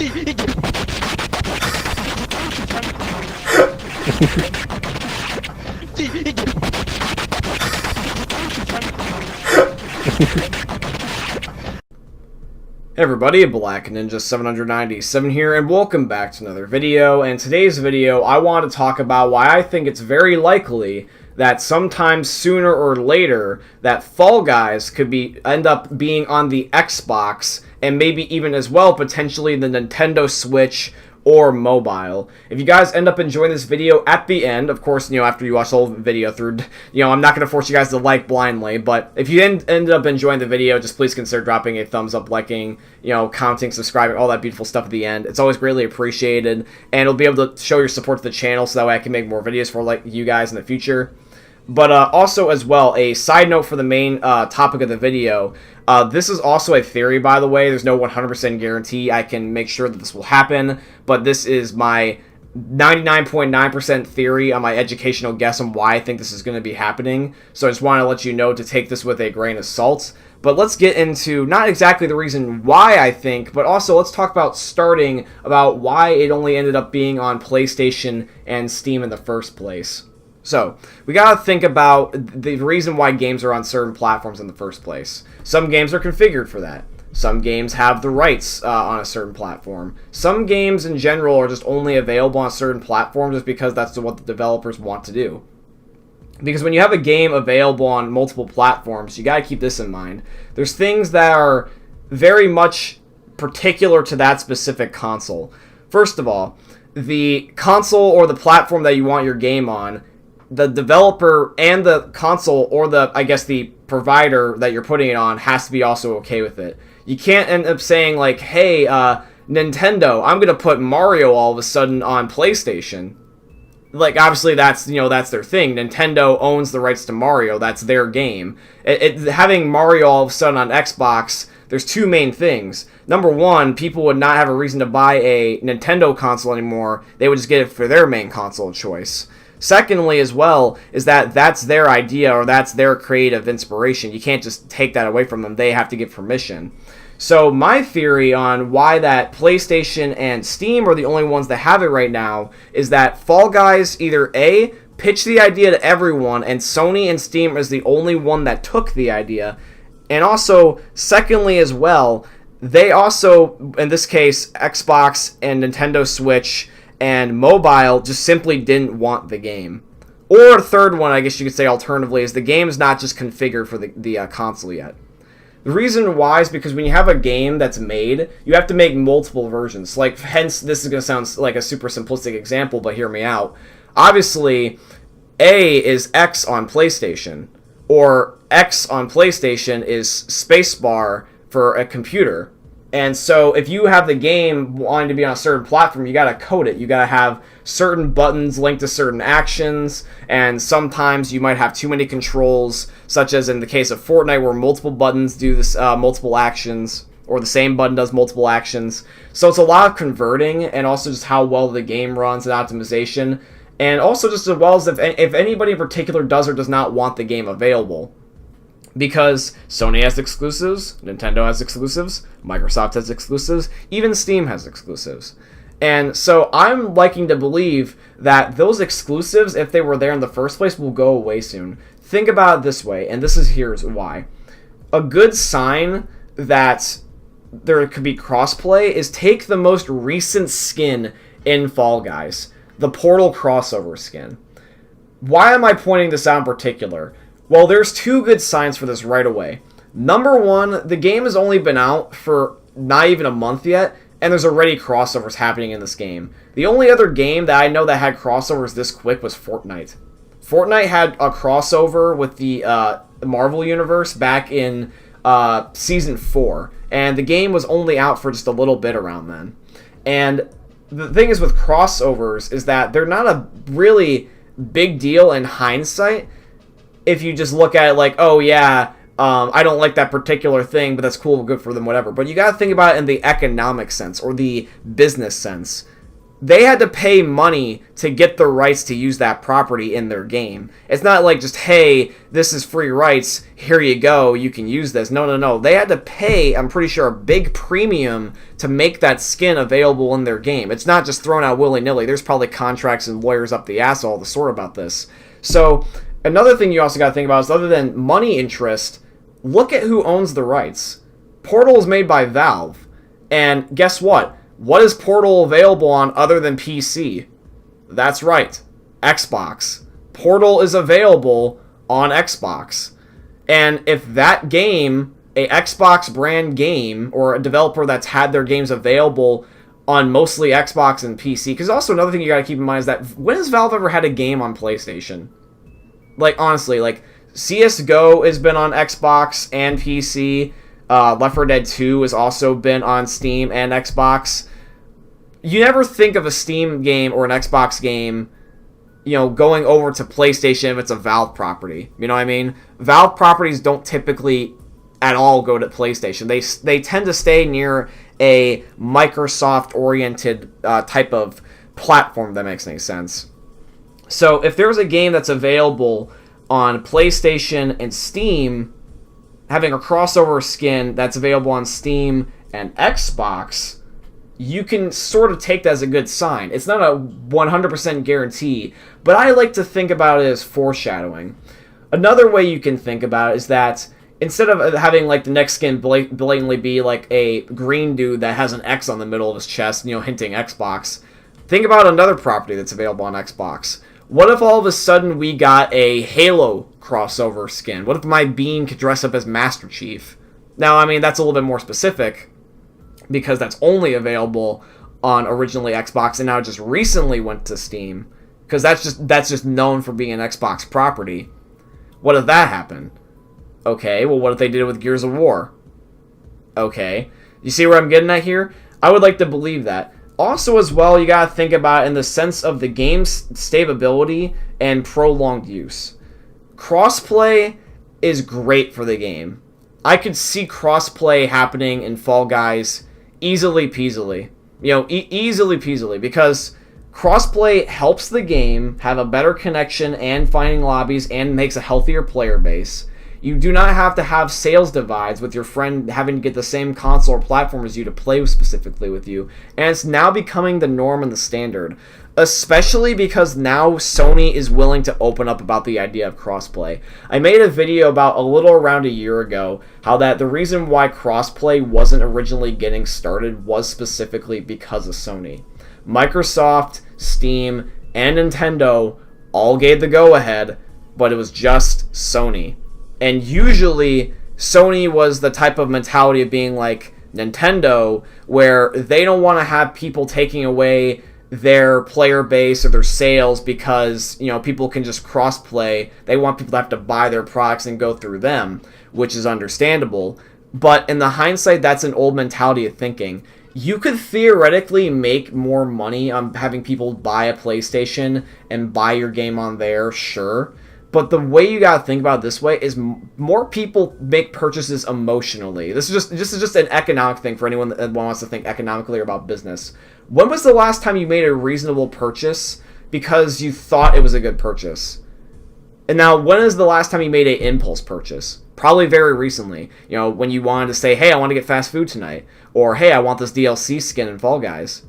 Hey everybody, Black Ninja 797 here, and welcome back to another video. And today's video, I want to talk about why I think it's very likely that sometime sooner or later that Fall Guys could end up being on the Xbox, and maybe even as well potentially the Nintendo Switch or mobile. If you guys end up enjoying this video at the end, of course, after you watch the whole video through, I'm not going to force you guys to like blindly, but if you ended up enjoying the video, just please consider dropping a thumbs up, liking, commenting, subscribing, all that beautiful stuff at the end. It's always greatly appreciated, and it'll be able to show your support to the channel so that way I can make more videos for you guys in the future. But also as well, a side note for the main topic of the video, this is also a theory, by the way. There's no 100% guarantee I can make sure that this will happen, but this is my 99.9% theory on my educational guess on why I think this is going to be happening. So I just want to let you know to take this with a grain of salt. But let's get into not exactly the reason why I think, but also let's talk about starting about why it only ended up being on PlayStation and Steam in the first place. So, we gotta think about the reason why games are on certain platforms in the first place. Some games are configured for that. Some games have the rights on a certain platform. Some games in general are just only available on certain platforms just because that's what the developers want to do. Because when you have a game available on multiple platforms, you gotta keep this in mind. There's things that are very much particular to that specific console. First of all, the console or the platform that you want your game on, the developer and the console, or the provider that you're putting it on, has to be also okay with it. You can't end up saying like, hey, Nintendo, I'm going to put Mario all of a sudden on PlayStation. Like, obviously that's their thing. Nintendo owns the rights to Mario. That's their game. Having Mario all of a sudden on Xbox, there's two main things. Number one, people would not have a reason to buy a Nintendo console anymore. They would just get it for their main console of choice. Secondly, as well, is that that's their idea or that's their creative inspiration. You can't just take that away from them. They have to give permission. So my theory on why that PlayStation and Steam are the only ones that have it right now is that Fall Guys either A, pitched the idea to everyone, and Sony and Steam is the only one that took the idea. And also, secondly as well, they also, in this case, Xbox and Nintendo Switch and mobile just simply didn't want the game. Or a third one, I guess you could say alternatively, is the game's not just configured for the console yet. The reason why is because when you have a game that's made, you have to make multiple versions. Hence, this is going to sound like a super simplistic example, but hear me out. Obviously, A is X on PlayStation, or X on PlayStation is spacebar for a computer. And so if you have the game wanting to be on a certain platform, you got to code it. You got to have certain buttons linked to certain actions, and sometimes you might have too many controls, such as in the case of Fortnite where multiple buttons do this multiple actions, or the same button does multiple actions. So it's a lot of converting, and also just how well the game runs and optimization, and also just as well as if anybody in particular does or does not want the game available. Because Sony has exclusives, Nintendo has exclusives, Microsoft has exclusives, even Steam has exclusives. And so I'm liking to believe that those exclusives, if they were there in the first place, will go away soon. Think about it this way, and here's why. A good sign that there could be crossplay is take the most recent skin in Fall Guys, the Portal crossover skin. Why am I pointing this out in particular? Well, there's two good signs for this right away. Number one, the game has only been out for not even a month yet, and there's already crossovers happening in this game. The only other game that I know that had crossovers this quick was Fortnite. Fortnite had a crossover with the Marvel Universe back in Season 4, and the game was only out for just a little bit around then. And the thing is with crossovers is that they're not a really big deal in hindsight, if you just look at it like, oh yeah, I don't like that particular thing, but that's cool, good for them, whatever. But you gotta think about it in the economic sense, or the business sense. they had to pay money to get the rights to use that property in their game. It's not like just, hey, this is free rights, here you go, you can use this. No. They had to pay, I'm pretty sure, a big premium to make that skin available in their game. It's not just thrown out willy-nilly. There's probably contracts and lawyers up the ass all to sort about this. So another thing you also got to think about is, other than money interest, look at who owns the rights. Portal is made by Valve. And guess what? What is Portal available on other than PC? That's right, Xbox. Portal is available on Xbox. And if that game, a Xbox brand game, or a developer that's had their games available on mostly Xbox and PC, because also another thing you gotta keep in mind is that, when has Valve ever had a game on PlayStation? Like, honestly, like, CSGO has been on Xbox and PC. Left 4 Dead 2 has also been on Steam and Xbox. You never think of a Steam game or an Xbox game, going over to PlayStation if it's a Valve property. You know what I mean? Valve properties don't typically at all go to PlayStation. They tend to stay near a Microsoft-oriented type of platform, if that makes any sense. So if there's a game that's available on PlayStation and Steam, having a crossover skin that's available on Steam and Xbox, you can sort of take that as a good sign. It's not a 100% guarantee, but I like to think about it as foreshadowing. Another way you can think about it is that instead of having like the next skin blatantly be like a green dude that has an X on the middle of his chest, hinting Xbox, think about another property that's available on Xbox. What if all of a sudden we got a Halo crossover skin? What if my Bean could dress up as Master Chief? Now, I mean, that's a little bit more specific, because that's only available on originally Xbox, and now it just recently went to Steam, because that's just known for being an Xbox property. What if that happened? Okay, well, what if they did it with Gears of War? Okay, you see where I'm getting at here? I would like to believe that. Also, as well, you gotta think about it in the sense of the game's stability and prolonged use. Crossplay is great for the game. I could see crossplay happening in Fall Guys easily peasily. Easily peasily, because crossplay helps the game have a better connection and finding lobbies and makes a healthier player base. You do not have to have sales divides with your friend having to get the same console or platform as you to play specifically with you. And it's now becoming the norm and the standard. Especially because now Sony is willing to open up about the idea of crossplay. I made a video about a little around a year ago how that the reason why crossplay wasn't originally getting started was specifically because of Sony. Microsoft, Steam, and Nintendo all gave the go-ahead, but it was just Sony. And usually, Sony was the type of mentality of being like Nintendo, where they don't want to have people taking away their player base or their sales because, people can just cross-play. They want people to have to buy their products and go through them, which is understandable. But in the hindsight, that's an old mentality of thinking. You could theoretically make more money on having people buy a PlayStation and buy your game on there, sure. But the way you gotta think about it this way is more people make purchases emotionally. This is just an economic thing for anyone that wants to think economically or about business. When was the last time you made a reasonable purchase because you thought it was a good purchase? And now, when is the last time you made an impulse purchase? Probably very recently. When you wanted to say, hey, I want to get fast food tonight. Or, hey, I want this DLC skin in Fall Guys.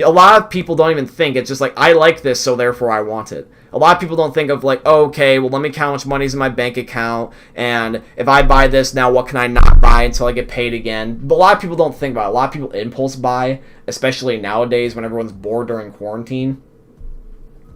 A lot of people don't even think. It's just like, I like this, so therefore I want it. A lot of people don't think of like, oh, okay, well, let me count how much money's in my bank account, and if I buy this now, what can I not buy until I get paid again? But a lot of people don't think about it. A lot of people impulse buy, especially nowadays when everyone's bored during quarantine.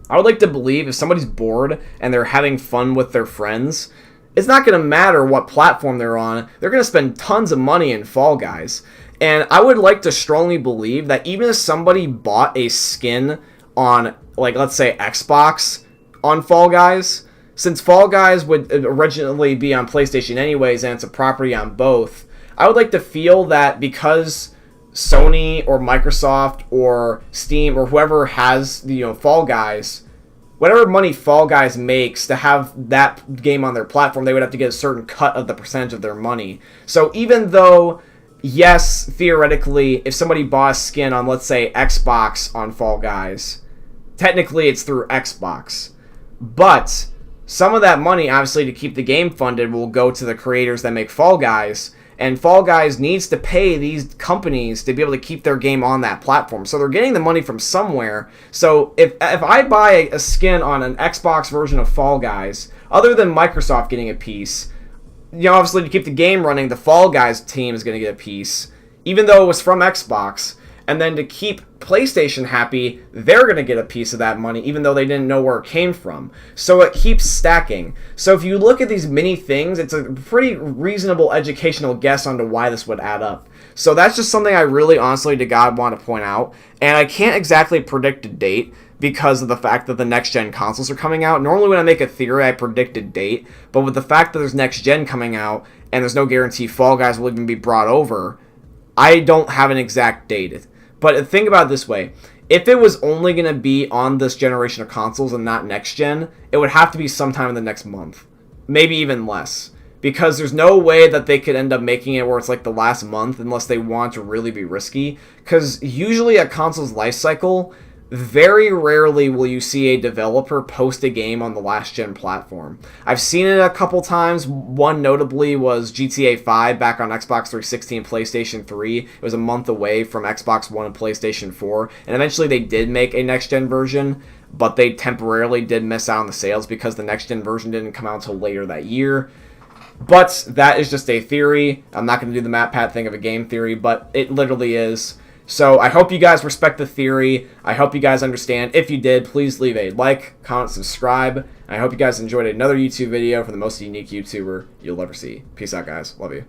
I would like to believe if somebody's bored and they're having fun with their friends, it's not going to matter what platform they're on. They're going to spend tons of money in Fall Guys. And I would like to strongly believe that even if somebody bought a skin on, like, let's say Xbox on Fall Guys, since Fall Guys would originally be on PlayStation anyways and it's a property on both, I would like to feel that because Sony or Microsoft or Steam or whoever has, Fall Guys, whatever money Fall Guys makes to have that game on their platform, they would have to get a certain cut of the percentage of their money. So even though yes, theoretically, if somebody bought a skin on, let's say, Xbox on Fall Guys, technically it's through Xbox. But some of that money, obviously, to keep the game funded will go to the creators that make Fall Guys. And Fall Guys needs to pay these companies to be able to keep their game on that platform. So they're getting the money from somewhere. So if I buy a skin on an Xbox version of Fall Guys, other than Microsoft getting a piece, obviously to keep the game running, the Fall Guys team is going to get a piece, even though it was from Xbox. And then to keep PlayStation happy, they're going to get a piece of that money, even though they didn't know where it came from. So it keeps stacking. So if you look at these many things, it's a pretty reasonable educational guess onto why this would add up. So that's just something I really honestly to God want to point out. And I can't exactly predict a date because of the fact that the next-gen consoles are coming out. Normally when I make a theory, I predict a date. But with the fact that there's next-gen coming out, and there's no guarantee Fall Guys will even be brought over, I don't have an exact date. But think about it this way. If it was only going to be on this generation of consoles and not next-gen, it would have to be sometime in the next month. Maybe even less. Because there's no way that they could end up making it where it's like the last month unless they want to really be risky. Because usually a console's life cycle, very rarely will you see a developer post a game on the last-gen platform. I've seen it a couple times. One notably was GTA 5 back on Xbox 360 and PlayStation 3. It was a month away from Xbox One and PlayStation 4. And eventually they did make a next-gen version, but they temporarily did miss out on the sales because the next-gen version didn't come out until later that year. But that is just a theory. I'm not going to do the MatPat thing of a game theory, but it literally is. So I hope you guys respect the theory. I hope you guys understand. If you did, please leave a like, comment, subscribe. I hope you guys enjoyed another YouTube video from the most unique YouTuber you'll ever see. Peace out, guys. Love you.